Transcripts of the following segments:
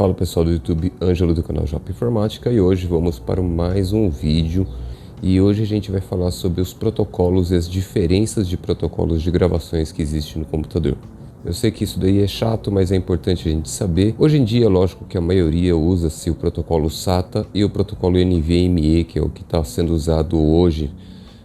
Fala pessoal do YouTube, Ângelo do canal Japa Informática, e hoje vamos para mais um vídeo. E hoje a gente vai falar sobre os protocolos e as diferenças de protocolos de gravações que existem no computador. Eu sei que isso daí é chato, mas é importante a gente saber. Hoje em dia, lógico que a maioria usa-se o protocolo SATA e o protocolo NVMe, que é o que está sendo usado hoje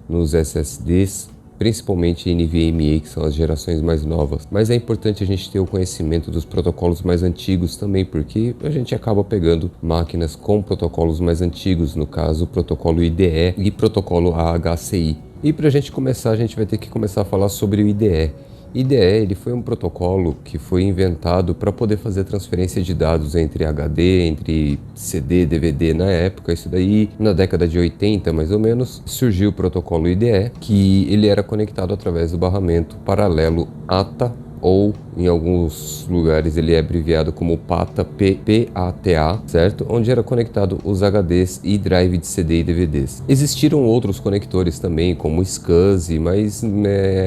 nos SSDs, principalmente NVMe, que são as gerações mais novas. Mas é importante a gente ter o conhecimento dos protocolos mais antigos também, porque a gente acaba pegando máquinas com protocolos mais antigos, no caso o protocolo IDE e protocolo AHCI. E para a gente começar, a gente vai ter que começar a falar sobre o IDE. IDE, ele foi um protocolo que foi inventado para poder fazer transferência de dados entre HD, entre CD, DVD na época. Isso daí, na década de 80 mais ou menos, surgiu o protocolo IDE, que ele era conectado através do barramento paralelo ATA, ou em alguns lugares ele é abreviado como PATA, P-A-T-A, certo? Onde era conectado os HDs e drive de CD e DVDs. Existiram outros conectores também, como o SCSI, mas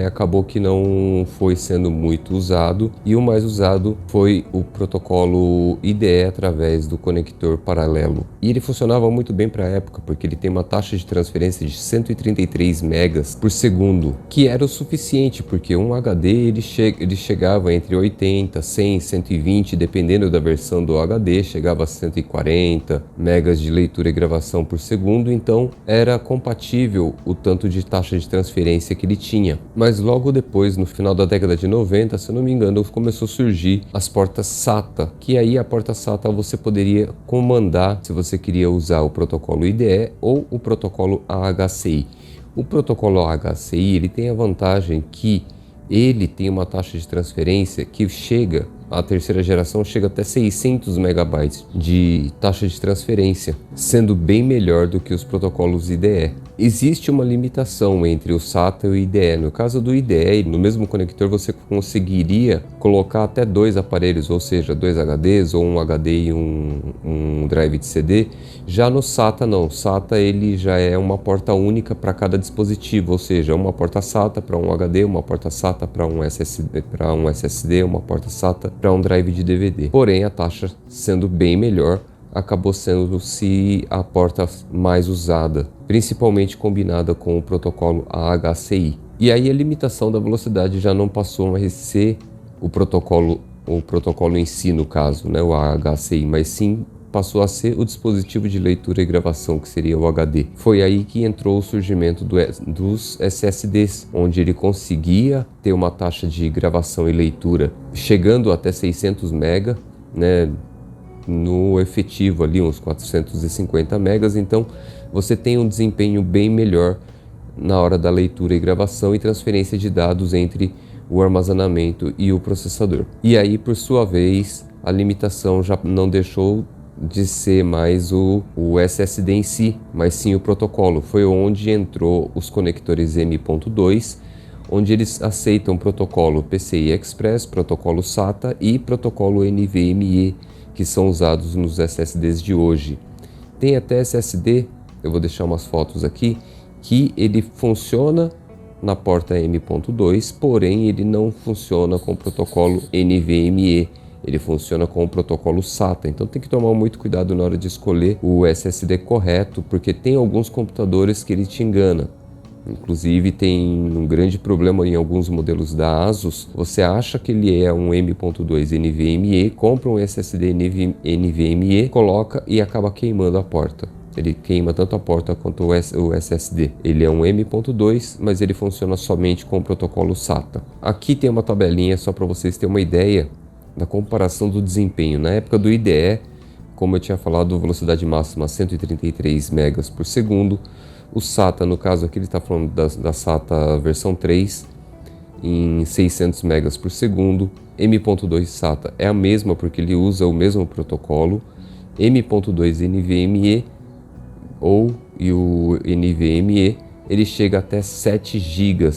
acabou que não foi sendo muito usado, e o mais usado foi o protocolo IDE através do conector paralelo. E ele funcionava muito bem para a época, porque ele tem uma taxa de transferência de 133 megas por segundo, que era o suficiente, porque um HD ele chegava entre 80, 100, 120, dependendo da versão do HD, chegava a 140 megas de leitura e gravação por segundo, então era compatível o tanto de taxa de transferência que ele tinha. Mas logo depois, no final da década de 90, se eu não me engano, começou a surgir as portas SATA, que aí a porta SATA você poderia comandar se você queria usar o protocolo IDE ou o protocolo AHCI. O protocolo AHCI ele tem a vantagem que ele tem uma taxa de transferência que chega, a terceira geração chega até 600 megabytes de taxa de transferência, sendo bem melhor do que os protocolos IDE. Existe uma limitação entre o SATA e o IDE. No caso do IDE, no mesmo conector você conseguiria colocar até dois aparelhos, ou seja, dois HDs ou um HD e um drive de CD. Já no SATA não, o SATA ele já é uma porta única para cada dispositivo, ou seja, uma porta SATA para um HD, uma porta SATA para um SSD, uma porta SATA para um drive de DVD. Porém, a taxa sendo bem melhor, acabou sendo-se a porta mais usada, principalmente combinada com o protocolo AHCI. E aí a limitação da velocidade já não passou a ser o protocolo em si, no caso, né, o AHCI, mas sim passou a ser o dispositivo de leitura e gravação, que seria o HD. Foi aí que entrou o surgimento dos SSDs, onde ele conseguia ter uma taxa de gravação e leitura chegando até 600 MB, né, no efetivo ali uns 450 megas, então você tem um desempenho bem melhor na hora da leitura e gravação e transferência de dados entre o armazenamento e o processador. E aí, por sua vez, a limitação já não deixou de ser mais o SSD em si, mas sim o protocolo. Foi onde entrou os conectores M.2, onde eles aceitam protocolo PCI Express, protocolo SATA e protocolo NVMe, que são usados nos SSDs de hoje. Tem até SSD, eu vou deixar umas fotos aqui, que ele funciona na porta M.2, porém ele não funciona com o protocolo NVMe. Ele funciona com o protocolo SATA, então tem que tomar muito cuidado na hora de escolher o SSD correto, porque tem alguns computadores que ele te engana. Inclusive tem um grande problema em alguns modelos da ASUS. Você acha que ele é um M.2 NVMe, compra um SSD NVMe, coloca e acaba queimando a porta. Ele queima tanto a porta quanto o SSD. Ele é um M.2, mas ele funciona somente com o protocolo SATA. Aqui tem uma tabelinha só para vocês terem uma ideia da comparação do desempenho. Na época do IDE, como eu tinha falado, velocidade máxima 133 megas por segundo. O SATA, no caso aqui ele está falando da SATA versão 3, em 600 megas por segundo. M.2 SATA é a mesma porque ele usa o mesmo protocolo. M.2 NVMe e o NVMe ele chega até 7 GB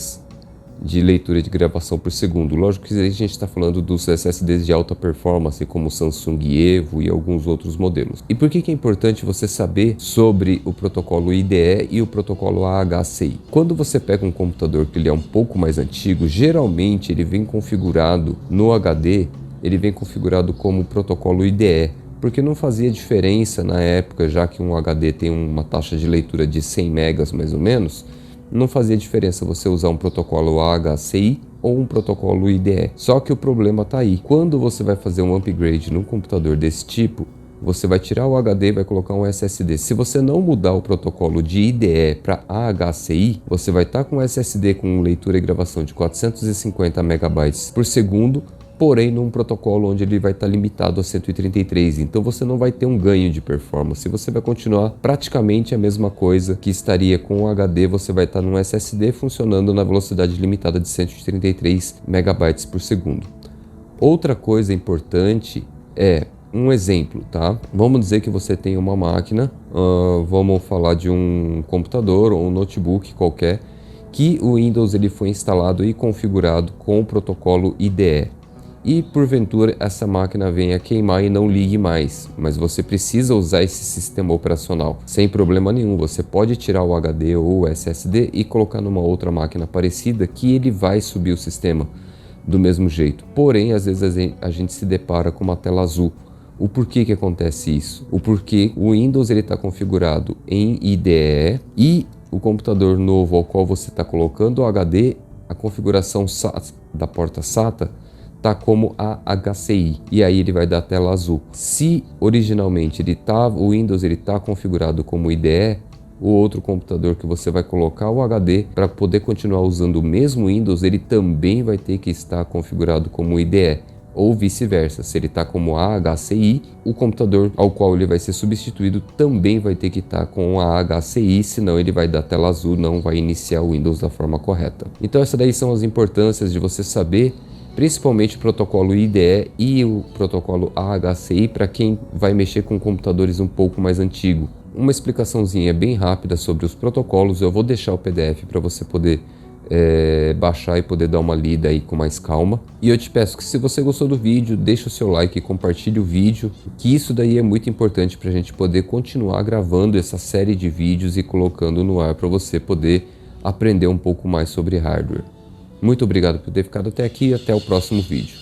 de leitura de gravação por segundo. Lógico que a gente está falando dos SSDs de alta performance, como o Samsung Evo e alguns outros modelos. E por que é importante você saber sobre o protocolo IDE e o protocolo AHCI? Quando você pega um computador que ele é um pouco mais antigo, geralmente ele vem configurado no HD, ele vem configurado como protocolo IDE. porque não fazia diferença na época, já que um HD tem uma taxa de leitura de 100 megas mais ou menos, não fazia diferença você usar um protocolo AHCI ou um protocolo IDE. Só que o problema está aí. Quando você vai fazer um upgrade num computador desse tipo, você vai tirar o HD e vai colocar um SSD. Se você não mudar o protocolo de IDE para AHCI, você vai estar com um SSD com leitura e gravação de 450 megabytes por segundo, porém num protocolo onde ele vai estar limitado a 133, então você não vai ter um ganho de performance, você vai continuar praticamente a mesma coisa que estaria com o HD, você vai estar num SSD funcionando na velocidade limitada de 133 megabytes por segundo. Outra coisa importante é um exemplo, tá? Vamos dizer que você tem uma máquina, vamos falar de um computador ou um notebook qualquer, que o Windows ele foi instalado e configurado com o protocolo IDE. E porventura essa máquina venha queimar e não ligue mais, mas você precisa usar esse sistema operacional sem problema nenhum. Você pode tirar o HD ou o SSD e colocar numa outra máquina parecida que ele vai subir o sistema do mesmo jeito. Porém, às vezes a gente se depara com uma tela azul. O porquê que acontece isso? O porquê o Windows ele está configurado em IDE e o computador novo ao qual você está colocando o HD, a configuração da porta SATA tá como AHCI, e aí ele vai dar tela azul. Se originalmente o Windows ele tá configurado como IDE, o outro computador que você vai colocar o HD para poder continuar usando o mesmo Windows, ele também vai ter que estar configurado como IDE, ou vice-versa. Se ele está como AHCI, o computador ao qual ele vai ser substituído também vai ter que estar com AHCI, senão ele vai dar tela azul, não vai iniciar o Windows da forma correta. Então essas daí são as importâncias de você saber principalmente o protocolo IDE e o protocolo AHCI para quem vai mexer com computadores um pouco mais antigos. Uma explicaçãozinha bem rápida sobre os protocolos, eu vou deixar o PDF para você poder baixar e poder dar uma lida aí com mais calma. E eu te peço que se você gostou do vídeo, deixa o seu like e compartilhe o vídeo, que isso daí é muito importante para a gente poder continuar gravando essa série de vídeos e colocando no ar para você poder aprender um pouco mais sobre hardware. Muito obrigado por ter ficado até aqui e até o próximo vídeo.